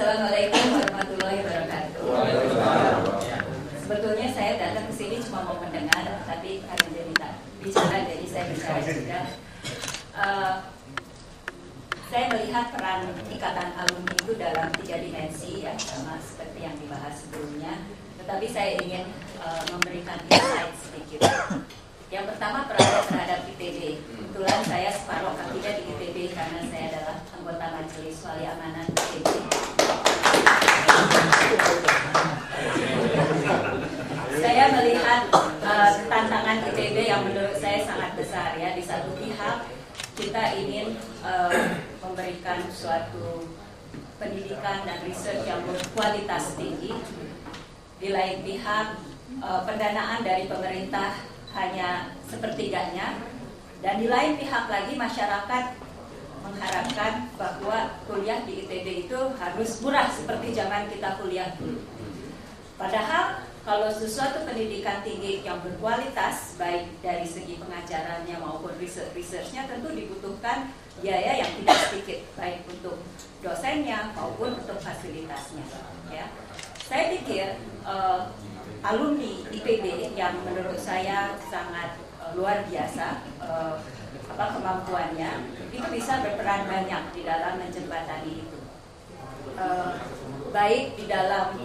Assalamualaikum warahmatullahi wabarakatuh. Sebetulnya saya datang ke sini cuma mau mendengar, tapi karena jadi bicara, jadi saya bicara juga. Saya melihat peran ikatan alumni itu dalam 3 dimensi, ya, sama seperti yang dibahas sebelumnya. Tetapi saya ingin memberikan insight sedikit. Yang pertama, peran terhadap ITB. Kebetulan saya separuh kakinya di ITB karena saya adalah anggota Majelis Wali Amanat ITB. Saya melihat tantangan ITB yang menurut saya sangat besar, ya. Di satu pihak kita ingin memberikan suatu pendidikan dan riset yang berkualitas tinggi. Di lain pihak pendanaan dari pemerintah hanya sepertiganya, dan di lain pihak lagi masyarakat mengharapkan bahwa kuliah di ITB itu harus murah seperti zaman kita kuliah dulu. Padahal kalau sesuatu pendidikan tinggi yang berkualitas, baik dari segi pengajarannya maupun research-nya, tentu dibutuhkan biaya yang tidak sedikit, baik untuk dosennya maupun untuk fasilitasnya. Ya. Saya pikir alumni IPB yang menurut saya sangat luar biasa kemampuannya, itu bisa berperan banyak di dalam menjembatani itu. Baik di dalam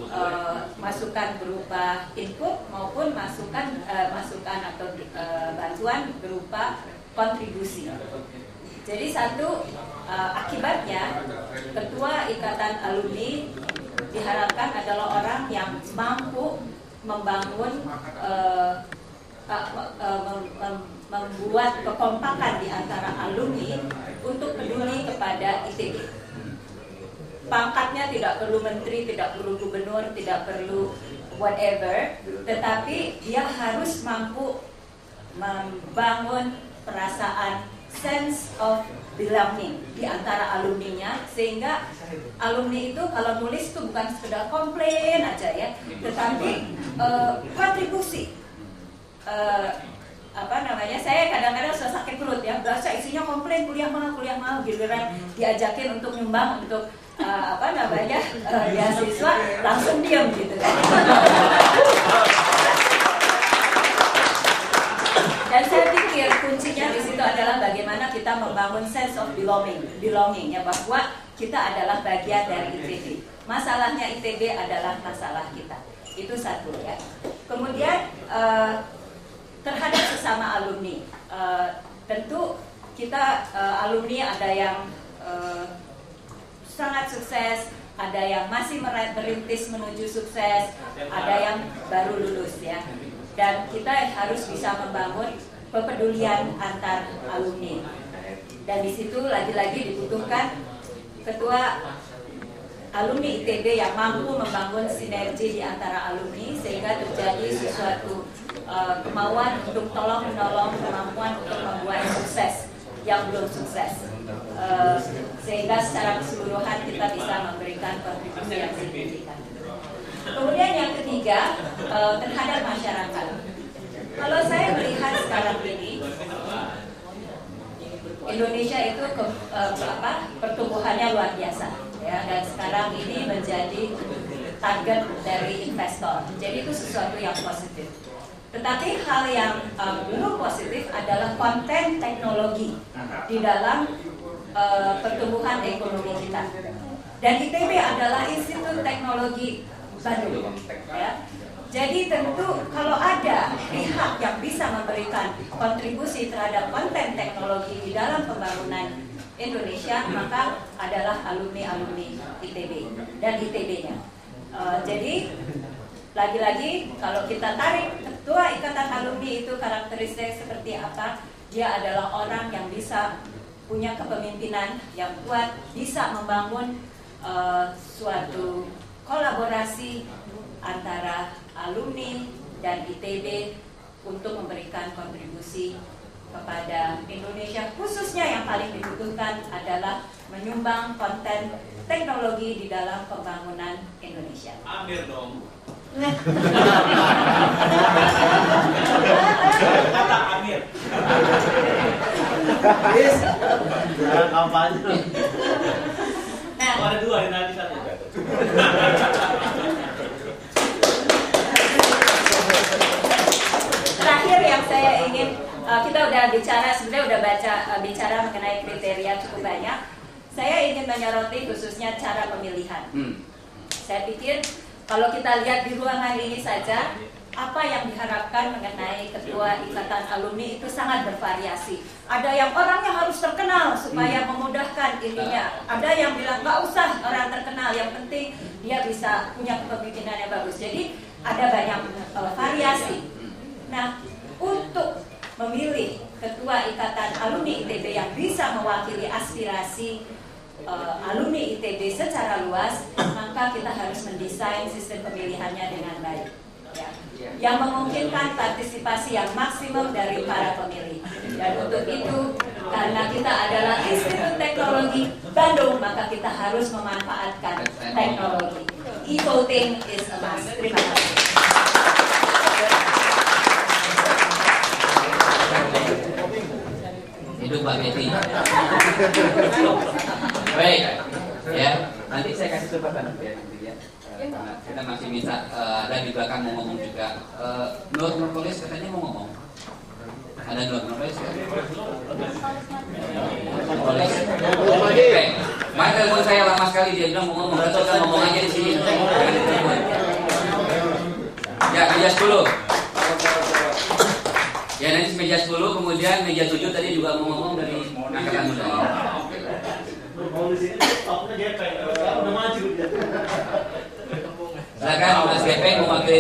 masukan berupa input maupun masukan atau bantuan berupa kontribusi. Jadi satu akibatnya ketua ikatan alumni diharapkan adalah orang yang mampu membangun membuat kekompakan di antara alumni untuk peduli kepada ITB. Pangkatnya tidak perlu menteri, tidak perlu gubernur, tidak perlu whatever, tetapi dia harus mampu membangun perasaan sense of belonging di antara alumninya, sehingga alumni itu kalau nulis itu bukan sekedar komplain aja, ya, tetapi kontribusi. Saya kadang-kadang sudah sakit perut, ya, berasa isinya komplain, kuliah mahal, giliran diajakin untuk nyumbang untuk beasiswa langsung diam gitu kan. Dan saya pikir kuncinya di situ adalah bagaimana kita membangun sense of belonging, ya, bahwa kita adalah bagian dari ITB. Masalahnya ITB adalah masalah kita. Itu satu, ya. Kemudian terhadap sesama alumni, tentu kita alumni ada yang sangat sukses, ada yang masih merintis menuju sukses, ada yang baru lulus, ya. Dan kita harus bisa membangun kepedulian antar alumni. Dan di situ lagi-lagi dibutuhkan ketua alumni ITB yang mampu membangun sinergi di antara alumni sehingga terjadi sesuatu kemauan untuk tolong-menolong, kemampuan untuk membuat sukses yang belum sukses, sehingga secara keseluruhan kita bisa memberikan kontribusi yang signifikan. Kemudian yang ketiga, terhadap masyarakat. Kalau saya melihat sekarang ini, Indonesia itu pertumbuhannya luar biasa, ya, dan sekarang ini menjadi target dari investor. Jadi itu sesuatu yang positif. Tetapi hal yang belum positif adalah konten teknologi di dalam pertumbuhan ekonomi kita. Dan ITB adalah Institut Teknologi Bandung, ya. Jadi tentu kalau ada pihak yang bisa memberikan kontribusi terhadap konten teknologi di dalam pembangunan Indonesia, maka adalah alumni-alumni ITB dan ITB-nya. Jadi lagi-lagi kalau kita tarik ketua ikatan alumni itu karakteristik seperti apa, dia adalah orang yang bisa punya kepemimpinan yang kuat, bisa membangun suatu kolaborasi antara alumni dan ITB untuk memberikan kontribusi kepada Indonesia. Khususnya yang paling dibutuhkan adalah menyumbang konten teknologi di dalam pembangunan Indonesia. Amir dong. Kata Amir. Nah, ada dua, nanti satu. Terakhir yang saya ingin, kita udah bicara, sebenarnya udah bicara mengenai kriteria cukup banyak. Saya ingin menyoroti khususnya cara pemilihan. Saya pikir kalau kita lihat di ruangan ini saja, apa yang diharapkan mengenai ketua ikatan alumni itu sangat bervariasi. Ada yang orangnya harus terkenal supaya memudahkan ininya. Ada yang bilang nggak usah orang terkenal, yang penting dia bisa punya kepemimpinan yang bagus. Jadi ada banyak variasi. Nah, untuk memilih ketua ikatan alumni ITB yang bisa mewakili aspirasi alumni ITB secara luas, maka kita harus mendesain sistem pemilihannya dengan baik, ya, yang memungkinkan partisipasi yang maksimum dari para pemilih. Dan untuk itu, karena kita adalah Institut Teknologi Bandung, maka kita harus memanfaatkan teknologi. E-voting is a must. Terima kasih. Hidup Mbak Betty. Baik, ya. Nanti saya kasih kesempatan ya, nanti ya. Karena kita masih bisa ada di belakang mau ngomong juga. Nur Nurpolis katanya mau ngomong. Ada Nur Nurpolis ya? Nurpolis. Oke. Maka telepon saya lama sekali, dia bilang mau ngomong. Berarti kita ngomong aja di sini. Ya, meja 10. Ya, nanti meja 10, kemudian meja 7 tadi juga mau ngomong dari angkatan muda. Mau di sini, stopnya gepeng. Udah maju dia. Silakan Mas Gepeng mewakili